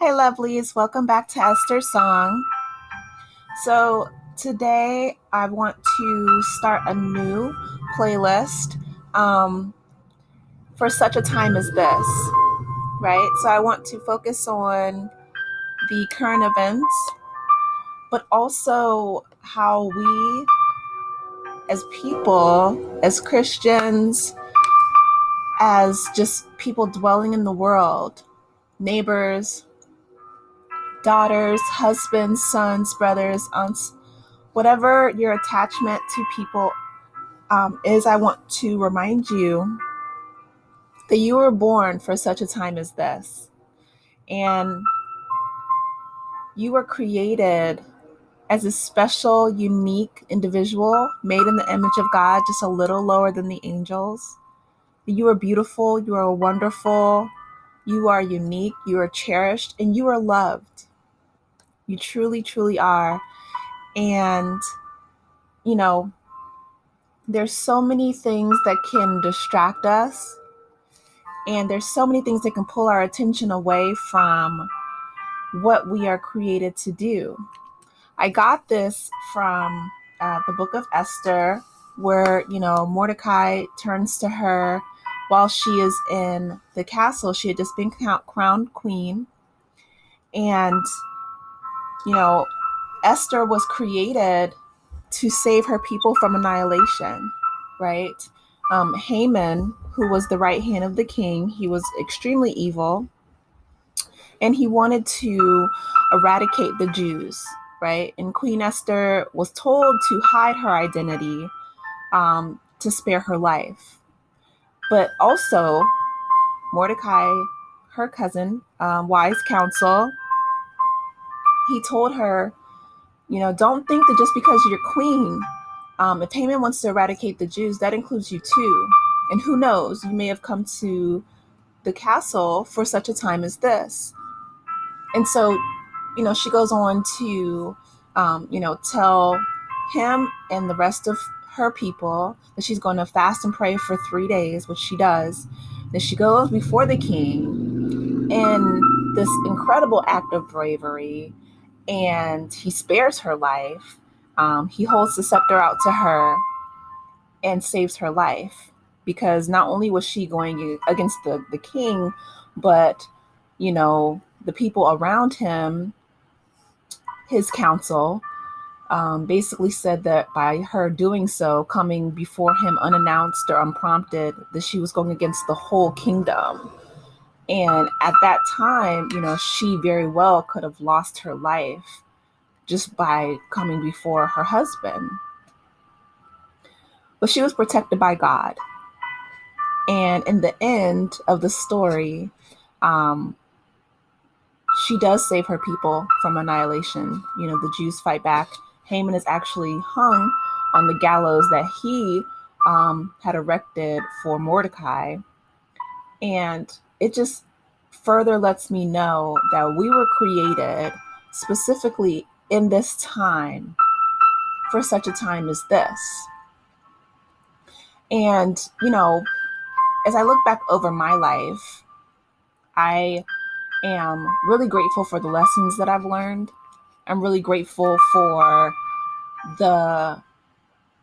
Hey, Lovelies, welcome back to Esther's Song. So, today I want to start a new playlist for such a time as this, right? So, I want to focus on the current events, but also how we, as people, as Christians, as just people dwelling in the world, neighbors, daughters, husbands, sons, brothers, aunts, whatever your attachment to people is, I want to remind you that you were born for such a time as this. And you were created as a special, unique individual made in the image of God, just a little lower than the angels. You are beautiful, you are wonderful, you are unique, you are cherished, and you are loved. You truly, truly are. And, you know, there's so many things that can distract us, and there's so many things that can pull our attention away from what we are created to do. I got this from the book of Esther, where, Mordecai turns to her while she is in the castle. She had just been crowned queen. And, you know, Esther was created to save her people from annihilation, right? Haman, who was the right hand of the king, he was extremely evil, and he wanted to eradicate the Jews, right? And Queen Esther was told to hide her identity to spare her life. But also, Mordecai, her cousin, wise counsel, he told her, don't think that just because you're queen, if Haman wants to eradicate the Jews, that includes you too. And who knows, you may have come to the castle for such a time as this. And so, she goes on to, tell him and the rest of her people that she's going to fast and pray for 3 days, which she does. Then she goes before the king in this incredible act of bravery, and he spares her life. He holds the scepter out to her and saves her life, because not only was she going against the king, but, the people around him, his council, basically said that by her doing so, coming before him unannounced or unprompted, that she was going against the whole kingdom. And at that time, she very well could have lost her life just by coming before her husband. But she was protected by God. And in the end of the story, she does save her people from annihilation. The Jews fight back. Haman is actually hung on the gallows that he had erected for Mordecai. And it just further lets me know that we were created specifically in this time for such a time as this. And, as I look back over my life, I am really grateful for the lessons that I've learned. I'm really grateful for the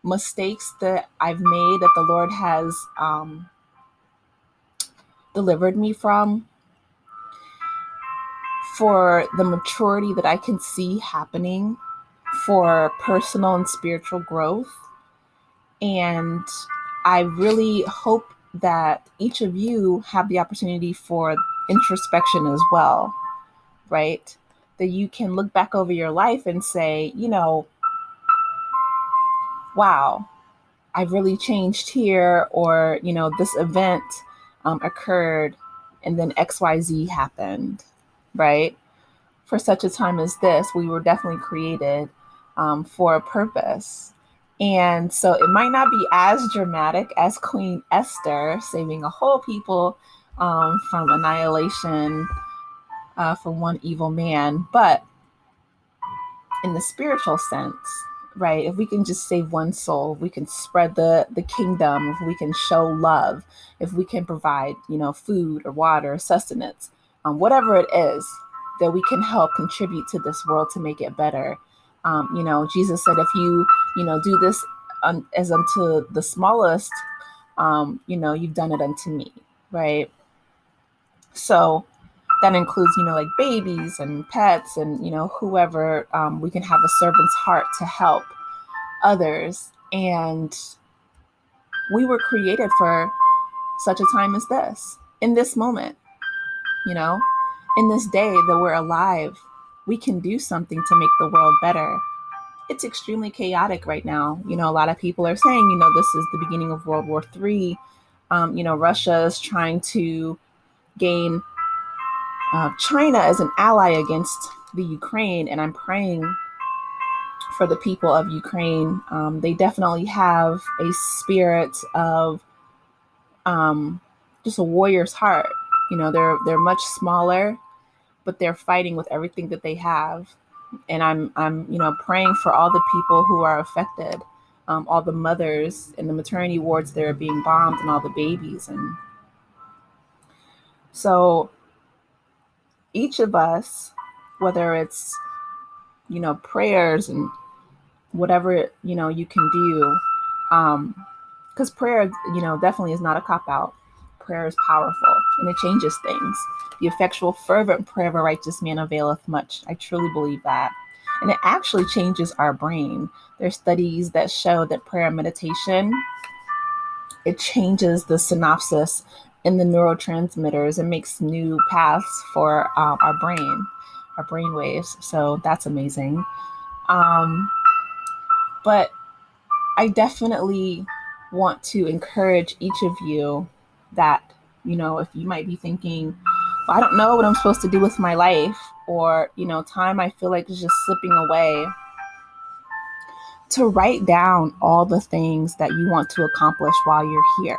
mistakes that I've made, that the Lord has delivered me from, for the maturity that I can see happening, for personal and spiritual growth. And I really hope that each of you have the opportunity for introspection as well, right? That you can look back over your life and say, wow, I've really changed here, or, this event occurred and then XYZ happened, right? For such a time as this, we were definitely created for a purpose. And so it might not be as dramatic as Queen Esther saving a whole people from annihilation from one evil man, but in the spiritual sense, right? If we can just save one soul, if we can spread the kingdom, if we can show love, if we can provide, food or water, sustenance, whatever it is, that we can help contribute to this world to make it better. Jesus said, if you, do this as unto the smallest, you've done it unto me, right? So that includes, like babies and pets and, whoever. We can have a servant's heart to help others. And we were created for such a time as this, in this moment, you know, in this day that we're alive. We can do something to make the world better. It's extremely chaotic right now. A lot of people are saying, this is the beginning of World War III. Russia is trying to gain China as an ally against the Ukraine, and I'm praying for the people of Ukraine. They definitely have a spirit of just a warrior's heart. They're much smaller, but they're fighting with everything that they have. And I'm praying for all the people who are affected, all the mothers in the maternity wards that are being bombed, and all the babies. And so each of us, whether it's prayers and whatever you can do, because prayer definitely is not a cop out. Prayer is powerful and it changes things. The effectual fervent prayer of a righteous man availeth much. I truly believe that. And it actually changes our brain. There's studies that show that prayer and meditation, it changes the synapses in the neurotransmitters and makes new paths for our brain waves. So that's amazing. But I definitely want to encourage each of you that, if you might be thinking, well, I don't know what I'm supposed to do with my life, or, time I feel like is just slipping away, to write down all the things that you want to accomplish while you're here.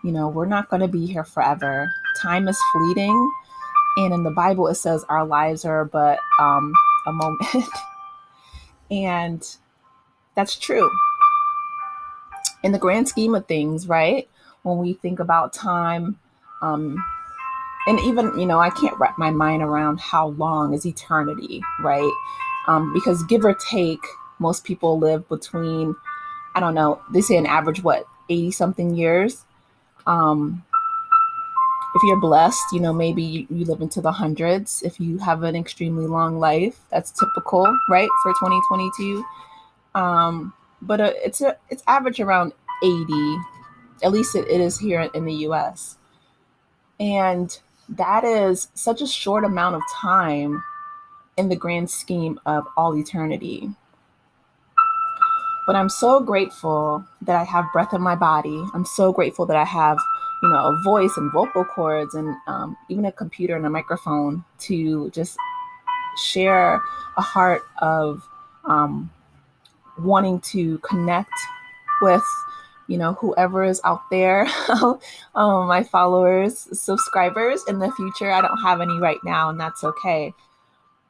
We're not going to be here forever. Time is fleeting. And in the Bible, it says our lives are but a moment. And that's true. In the grand scheme of things, right? When we think about time, and even, I can't wrap my mind around how long is eternity, right? Because give or take, most people live between, I don't know, they say an average, 80 something years. If you're blessed, maybe you live into the hundreds. If you have an extremely long life, that's typical, right? For 2022. But it's average around 80. At least it is here in the US. And that is such a short amount of time in the grand scheme of all eternity. But I'm so grateful that I have breath in my body. I'm so grateful that I have, a voice and vocal cords and even a computer and a microphone to just share a heart of wanting to connect with, whoever is out there, my followers, subscribers in the future. I don't have any right now, and that's okay.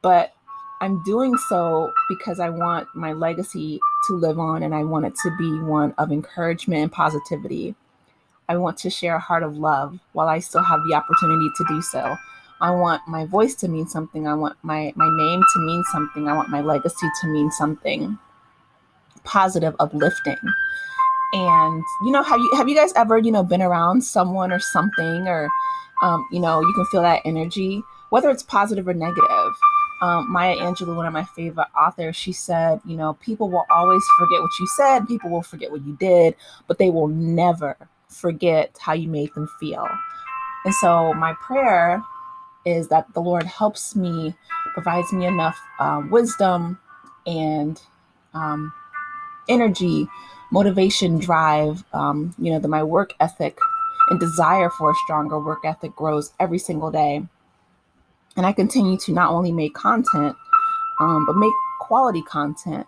But I'm doing so because I want my legacy to live on, and I want it to be one of encouragement and positivity. I want to share a heart of love while I still have the opportunity to do so. I want my voice to mean something. I want my name to mean something. I want my legacy to mean something positive, uplifting. And, have you guys ever, been around someone or something, or, you can feel that energy, whether it's positive or negative. Maya Angelou, one of my favorite authors, she said, people will always forget what you said. People will forget what you did, but they will never forget how you made them feel. And so my prayer is that the Lord helps me, provides me enough wisdom and energy, motivation, drive, that my work ethic and desire for a stronger work ethic grows every single day. And I continue to not only make content, but make quality content,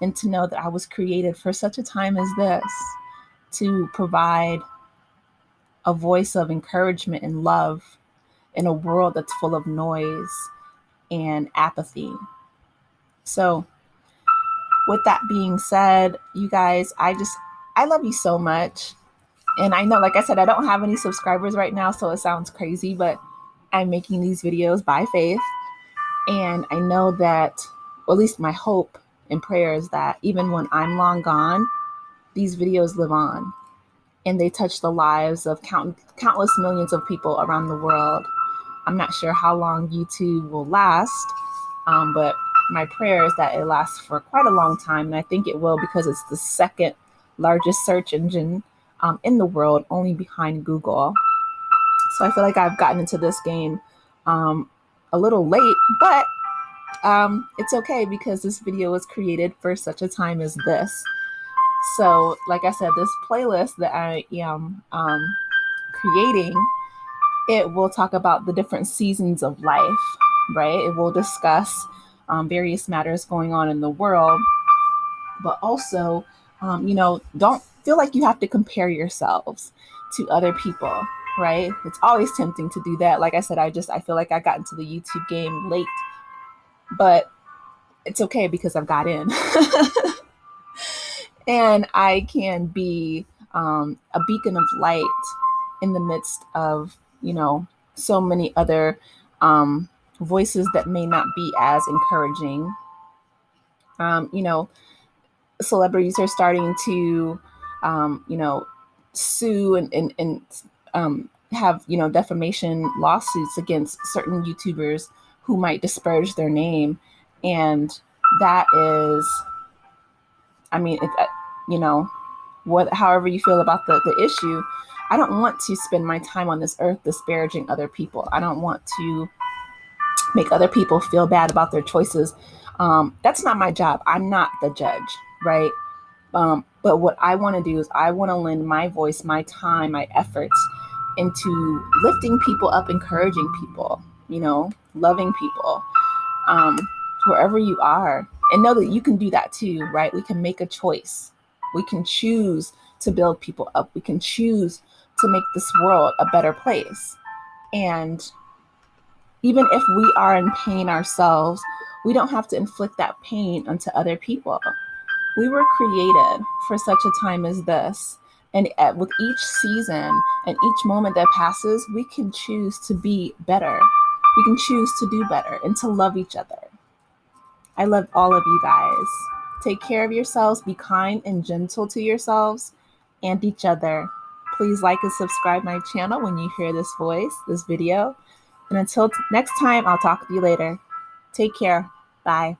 and to know that I was created for such a time as this, to provide a voice of encouragement and love in a world that's full of noise and apathy. So with that being said, you guys, I love you so much. And I know, like I said, I don't have any subscribers right now, so it sounds crazy, but I'm making these videos by faith. And I know that, or at least my hope and prayer is that even when I'm long gone, these videos live on and they touch the lives of countless millions of people around the world. I'm not sure how long YouTube will last, but my prayer is that it lasts for quite a long time. And I think it will, because it's the second largest search engine in the world, only behind Google. So I feel like I've gotten into this game a little late, but it's okay because this video was created for such a time as this. So, like I said, this playlist that I am creating, it will talk about the different seasons of life, right? It will discuss various matters going on in the world, but also, don't feel like you have to compare yourselves to other people, right? It's always tempting to do that. Like I said, I feel like I got into the YouTube game late, but it's okay because I've got in. And I can be a beacon of light in the midst of, so many other voices that may not be as encouraging. Um, you know, Celebrities are starting to, sue and have, defamation lawsuits against certain YouTubers who might disparage their name. And that is, I mean, you know, however you feel about the issue, I don't want to spend my time on this earth disparaging other people. I don't want to make other people feel bad about their choices. That's not my job. I'm not the judge, right? But what I want to do is I want to lend my voice, my time, my efforts into lifting people up, encouraging people, loving people, um, wherever you are. And know that you can do that too, right? We can make a choice. We can choose to build people up. We can choose to make this world a better place. And even if we are in pain ourselves, we don't have to inflict that pain onto other people. We were created for such a time as this. And with each season and each moment that passes, we can choose to be better. We can choose to do better and to love each other. I love all of you guys. Take care of yourselves. Be kind and gentle to yourselves and each other. Please like and subscribe my channel when you hear this video. And until next time, I'll talk to you later. Take care. Bye.